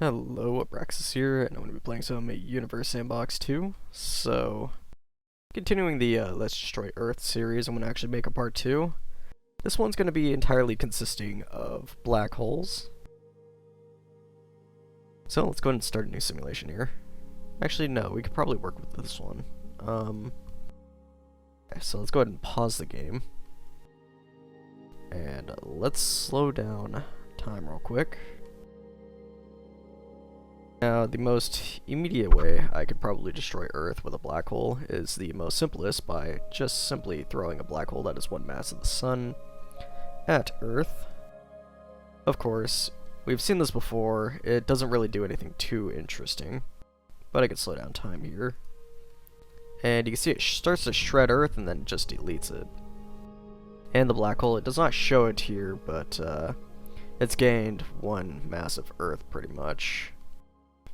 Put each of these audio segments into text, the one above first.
Hello, Abraxas here, and I'm going to be playing some Universe Sandbox 2. So, continuing the Let's Destroy Earth series, I'm going to actually make a part 2. This one's going to be entirely consisting of black holes. So, let's go ahead and start a new simulation here. Actually, no, we could probably work with this one. So let's go ahead and pause the game. And let's slow down time real quick. Now, the most immediate way I could probably destroy Earth with a black hole is the most simplest by just simply throwing a black hole that is one mass of the Sun at Earth. Of course, we've seen this before. It doesn't really do anything too interesting, but I can slow down time here. And you can see it starts to shred Earth and then just deletes it. And the black hole, it does not show it here, but it's gained one mass of Earth pretty much.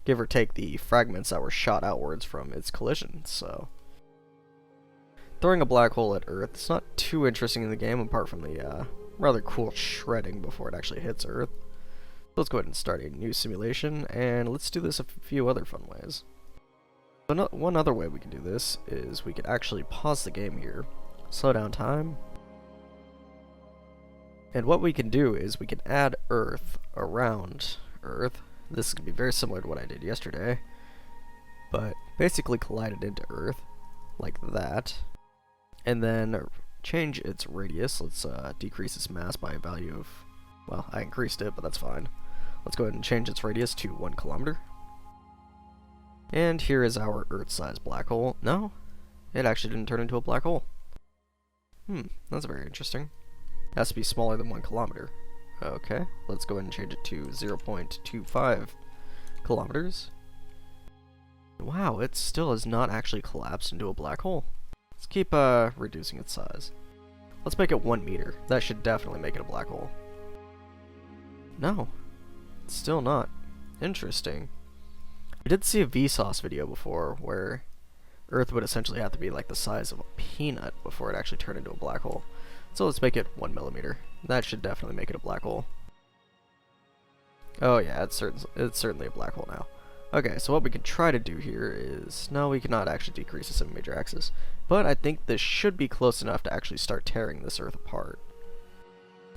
Give or take the fragments that were shot outwards from its collision, so. Throwing a black hole at Earth, it's not too interesting in the game apart from the rather cool shredding before it actually hits Earth. So let's go ahead and start a new simulation, and let's do this a few other fun ways. So one other way we can do this is we could actually pause the game here, slow down time, and what we can do is we can add Earth around Earth. This is going to be very similar to what I did yesterday, but basically collide it into Earth, like that, and then change its radius. Let's decrease its mass by a value of, well, I increased it, but that's fine. Let's go ahead and change its radius to 1 kilometer. And here is our Earth-sized black hole. No, it actually didn't turn into a black hole. That's very interesting. It has to be smaller than 1 kilometer. Okay, let's go ahead and change it to 0.25 kilometers. Wow, it still has not actually collapsed into a black hole. Let's keep reducing its size. Let's make it 1 meter. That should definitely make it a black hole. No, it's still not. Interesting. We did see a Vsauce video before where Earth would essentially have to be like the size of a peanut before it actually turned into a black hole. So let's make it 1 millimeter. That should definitely make it a black hole. Oh yeah, it's certainly a black hole now. Okay, so what we could try to do here is, no, we cannot actually decrease the 7 major axis, but I think this should be close enough to actually start tearing this Earth apart.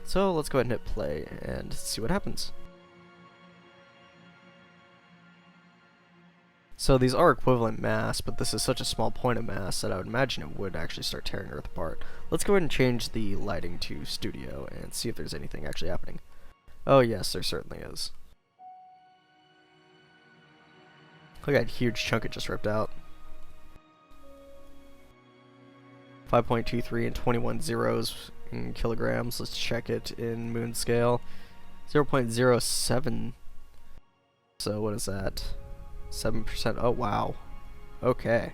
So let's go ahead and hit play and see what happens. So these are equivalent mass, but this is such a small point of mass that I would imagine it would actually start tearing Earth apart. Let's go ahead and change the lighting to studio and see if there's anything actually happening. Oh yes, there certainly is. Look at that huge chunk it just ripped out. 5.23 and 21 zeros in kilograms. Let's check it in moon scale. 0.07. So what is that? 7%. Oh wow. Okay.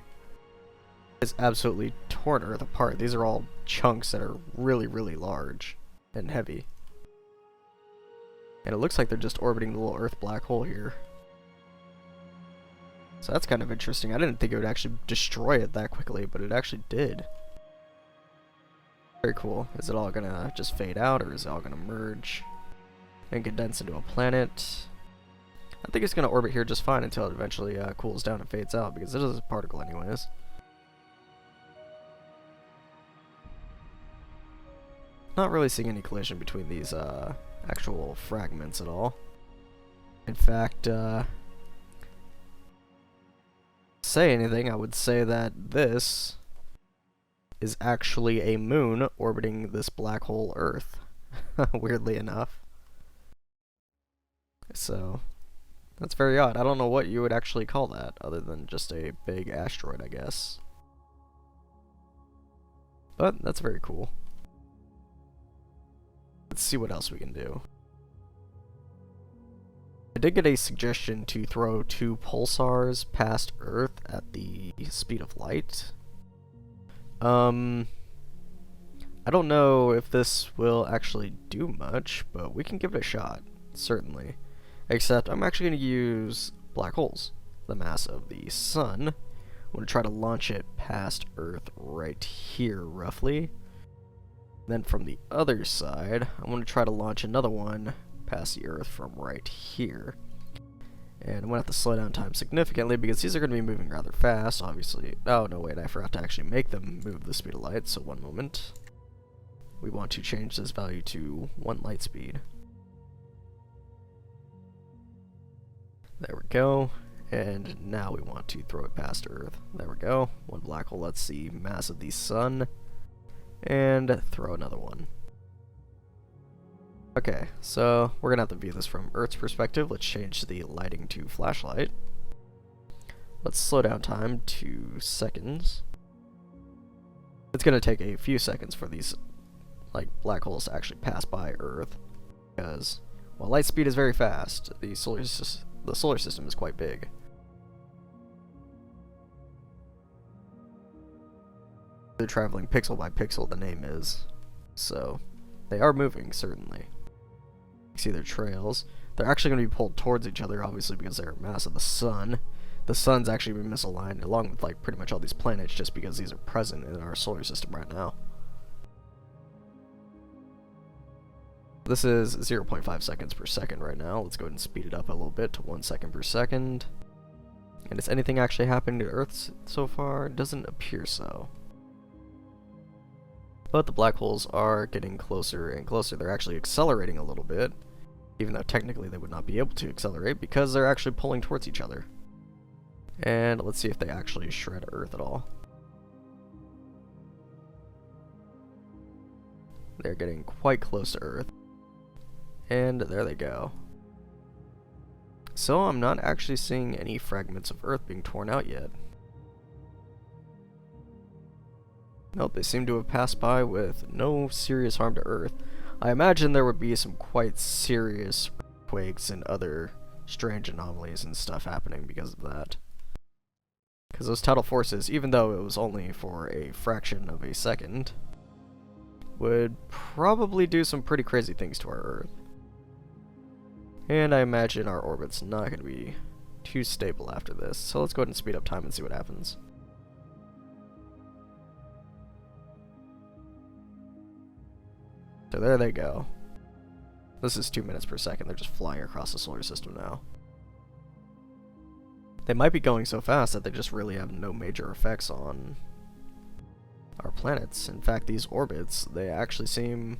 It's absolutely torn Earth apart. These are all chunks that are really, really large and heavy. And it looks like they're just orbiting the little Earth black hole here. So that's kind of interesting. I didn't think it would actually destroy it that quickly, but it actually did. Very cool. Is it all gonna just fade out, or is it all gonna merge and condense into a planet? I think it's going to orbit here just fine until it eventually cools down and fades out, because it is a particle anyways. Not really seeing any collision between these actual fragments at all. In fact, say anything, I would say that this is actually a moon orbiting this black hole Earth, weirdly enough. So that's very odd. I don't know what you would actually call that, other than just a big asteroid, I guess. But that's very cool. Let's see what else we can do. I did get a suggestion to throw 2 pulsars past Earth at the speed of light. I don't know if this will actually do much, but we can give it a shot, certainly. Except I'm actually going to use black holes, the mass of the Sun. I'm going to try to launch it past Earth right here, roughly. Then from the other side, I'm going to try to launch another one past the Earth from right here. And I'm going to have to slow down time significantly because these are going to be moving rather fast, obviously. Oh, no, wait, I forgot to actually make them move the speed of light, so one moment. We want to change this value to 1 light speed. There we go. And now we want to throw it past Earth. There we go. 1 black hole, that's the mass of the sun. And throw another one. Okay, so we're gonna have to view this from Earth's perspective. Let's change the lighting to flashlight. Let's slow down time to seconds. It's gonna take a few seconds for these black holes to actually pass by Earth, because while light speed is very fast, the solar system is quite big. They're traveling pixel by pixel, the name is. So they are moving, certainly. You see their trails. They're actually going to be pulled towards each other, obviously, because they're mass of the sun. The sun's actually been misaligned, along with pretty much all these planets, just because these are present in our solar system right now. This is 0.5 seconds per second right now. Let's go ahead and speed it up a little bit to 1 second per second. And is anything actually happening to Earth so far? It doesn't appear so. But the black holes are getting closer and closer. They're actually accelerating a little bit, even though technically they would not be able to accelerate because they're actually pulling towards each other. And let's see if they actually shred Earth at all. They're getting quite close to Earth. And there they go. So I'm not actually seeing any fragments of Earth being torn out yet. Nope, they seem to have passed by with no serious harm to Earth. I imagine there would be some quite serious earthquakes and other strange anomalies and stuff happening because of that. Because those tidal forces, even though it was only for a fraction of a second, would probably do some pretty crazy things to our Earth. And I imagine our orbit's not going to be too stable after this, so let's go ahead and speed up time and see what happens. So there they go. This is 2 minutes per second. They're just flying across the solar system now. They might be going so fast that they just really have no major effects on our planets. In fact, these orbits, they actually seem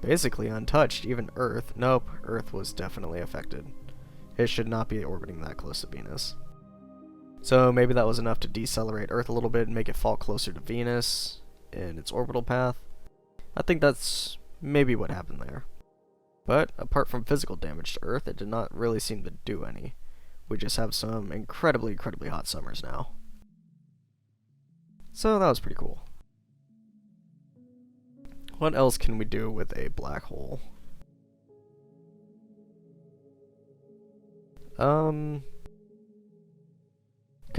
basically untouched. Even Earth. Nope, Earth was definitely affected. It should not be orbiting that close to Venus. So maybe that was enough to decelerate Earth a little bit and make it fall closer to Venus in its orbital path. I think that's maybe what happened there. But apart from physical damage to Earth, it did not really seem to do any. We just have some incredibly hot summers now. So that was pretty cool. What else can we do with a black hole? Okay,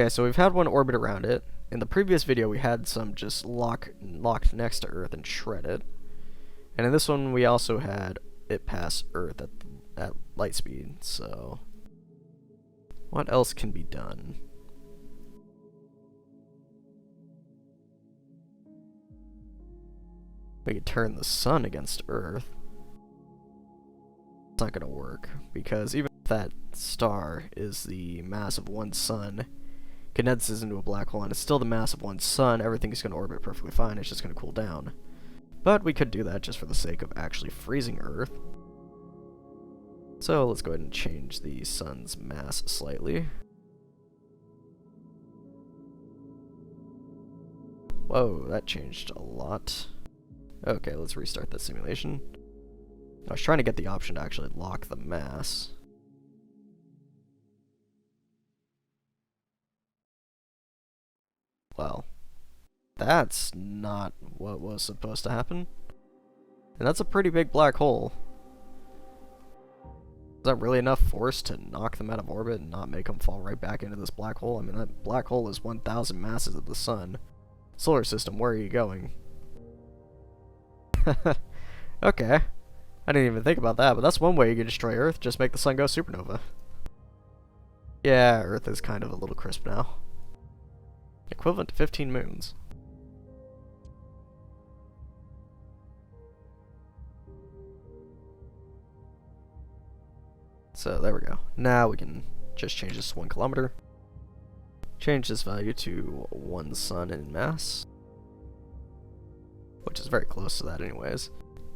so we've had one orbit around it. In the previous video, we had some just locked next to Earth and shred it. And in this one, we also had it pass Earth at light speed, so what else can be done? We could turn the sun against Earth. It's not gonna work, because even if that star is the mass of one sun, condenses into a black hole and it's still the mass of one sun, everything is going to orbit perfectly fine, it's just going to cool down. But we could do that just for the sake of actually freezing Earth. So let's go ahead and change the sun's mass slightly. Whoa, that changed a lot. Okay, let's restart the simulation. I was trying to get the option to actually lock the mass. Well, that's not what was supposed to happen. And that's a pretty big black hole. Is that really enough force to knock them out of orbit and not make them fall right back into this black hole? I mean, that black hole is 1,000 masses of the sun. Solar system, where are you going? Okay. I didn't even think about that, but that's one way you can destroy Earth. Just make the sun go supernova. Yeah, Earth is kind of a little crisp now. Equivalent to 15 moons. So there we go. Now we can just change this to 1 kilometer. Change this value to 1 sun in mass, which is very close to that anyways.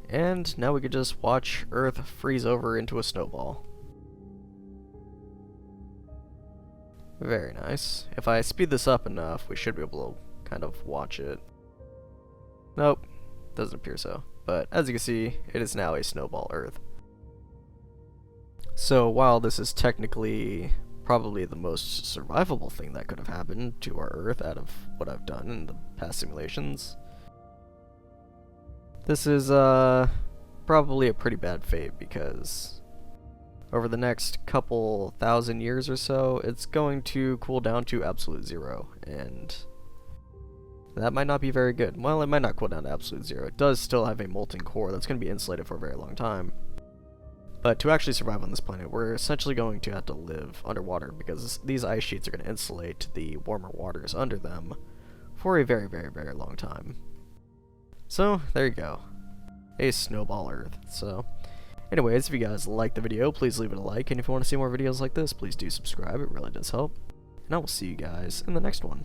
And now we could just watch Earth freeze over into a snowball. Very nice. If I speed this up enough, we should be able to kind of watch it. Nope, doesn't appear so. But as you can see, it is now a snowball Earth. So while this is technically probably the most survivable thing that could have happened to our Earth out of what I've done in the past simulations, this is probably a pretty bad fate, because over the next couple thousand years or so, it's going to cool down to absolute 0, and that might not be very good. Well, it might not cool down to absolute 0. It does still have a molten core that's going to be insulated for a very long time. But to actually survive on this planet, we're essentially going to have to live underwater, because these ice sheets are going to insulate the warmer waters under them for a very, very, very long time. So, there you go. A snowball Earth. So, anyways, if you guys liked the video, please leave it a like, and if you want to see more videos like this, please do subscribe. It really does help. And I will see you guys in the next one.